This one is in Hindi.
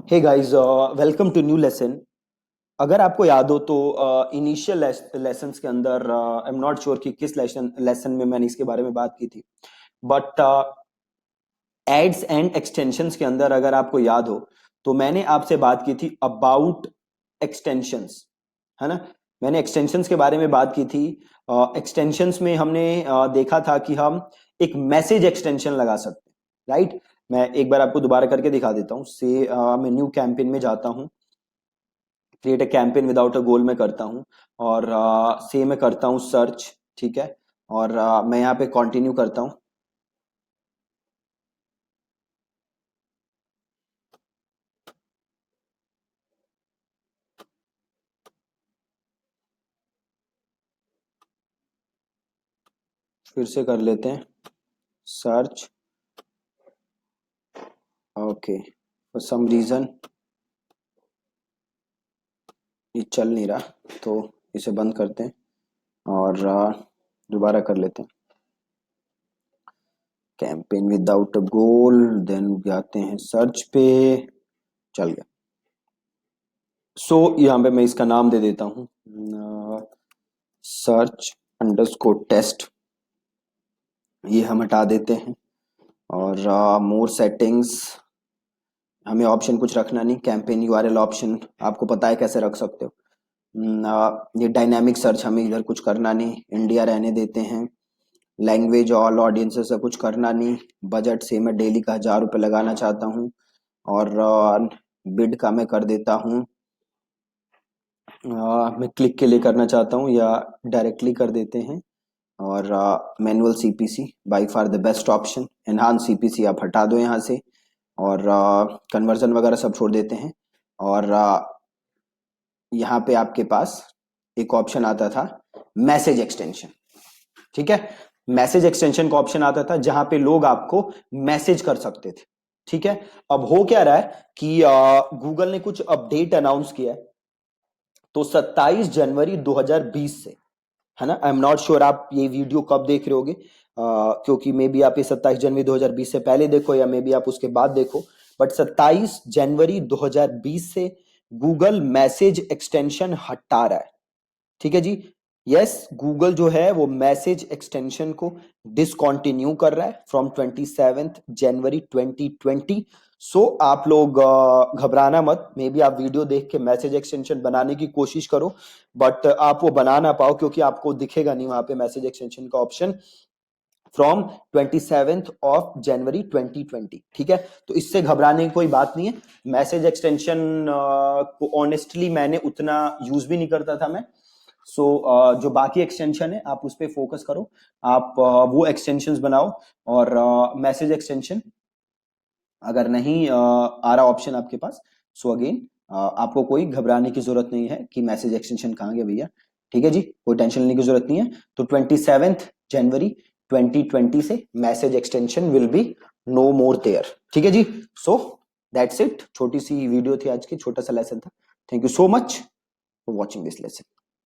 Hey guys, welcome to new lesson. अगर आपको याद हो तो इनिशियल लेसन्स के अंदर आई एम नॉट श्योर कि किस लेसन में मैंने इसके बारे में बात की थी, बट एड्स एंड एक्सटेंशंस के अंदर अगर आपको याद हो तो मैंने आपसे बात की थी अबाउट एक्सटेंशंस, है ना। मैंने एक्सटेंशंस के बारे में बात की थी। एक्सटेंशंस में हमने देखा था कि हम एक मैसेज एक्सटेंशन लगा सकते हैं, राइट। मैं एक बार आपको दोबारा करके दिखा देता हूँ। से मैं न्यू कैंपेन में जाता हूँ, create a campaign without a goal में करता हूँ और से मैं करता हूँ सर्च, ठीक है। और मैं यहाँ पे कंटिन्यू करता हूँ। फिर से कर लेते हैं search. Okay, for some reason ये चल नहीं रहा तो इसे बंद करते हैं और दोबारा कर लेते हैं campaign without a goal. Then जाते हैं सर्च पे, चल गया। सो यहाँ पे मैं इसका नाम दे देता हूँ सर्च अंडरस्कोर टेस्ट। ये हम हटा देते हैं और मोर सेटिंग्स, हमें ऑप्शन कुछ रखना नहीं। कैंपेन यूआरएल ऑप्शन आपको पता है कैसे रख सकते हो। ये डायनामिक सर्च हमें इधर कुछ करना नहीं, इंडिया रहने देते हैं। लैंग्वेज ऑल ऑडियंसेस से कुछ करना नहीं। बजट से मैं डेली का 1000 रुपये लगाना चाहता हूँ और बिड का मैं कर देता हूँ, मैं क्लिक के लिए करना चाहता हूँ या डायरेक्टली कर देते हैं। और manual CPC by far the best option. Enhance CPC आप हटा दो यहाँ से और कन्वर्जन वगैरह सब छोड़ देते हैं। और यहाँ पे आपके पास एक ऑप्शन आता था मैसेज एक्सटेंशन, ठीक है। मैसेज एक्सटेंशन का ऑप्शन आता था जहां पे लोग आपको मैसेज कर सकते थे, ठीक है। अब हो क्या रहा है कि गूगल ने कुछ अपडेट अनाउंस किया है। तो 27 जनवरी 2020 से, है ना। आई एम नॉट श्योर आप ये वीडियो कब देख रहे होगे, क्योंकि मे बी आप ये 27 जनवरी 2020 से पहले देखो या मे बी आप उसके बाद देखो। बट 27 जनवरी 2020 से गूगल मैसेज एक्सटेंशन हटा रहा है, ठीक है जी। यस, गूगल जो है वो मैसेज एक्सटेंशन को डिसकंटिन्यू कर रहा है फ्रॉम 27 जनवरी 2020। सो आप लोग घबराना मत। मे बी आप वीडियो देख के मैसेज एक्सटेंशन बनाने की कोशिश करो, बट आप वो बना ना पाओ क्योंकि आपको दिखेगा नहीं वहां पे मैसेज एक्सटेंशन का ऑप्शन फ्रॉम 27 ऑफ जनवरी 2020, ठीक है। तो इससे घबराने की कोई बात नहीं है। मैसेज एक्सटेंशन को ऑनेस्टली मैंने उतना यूज भी नहीं करता था मैं। सो जो बाकी एक्सटेंशन है आप उस पर फोकस करो। आप वो एक्सटेंशंस बनाओ और मैसेज एक्सटेंशन अगर नहीं आ रहा ऑप्शन आपके पास, सो अगेन आपको कोई घबराने की जरूरत नहीं है कि मैसेज एक्सटेंशन कहाँ गया भैया, ठीक है जी। कोई टेंशन लेने की जरूरत नहीं है। तो 27 जनवरी 2020 से message extension will be no more there, ठीक है जी। So that's it. छोटी सी वीडियो थी आज की, छोटा सा लेसन था। Thank you so much for watching this lesson.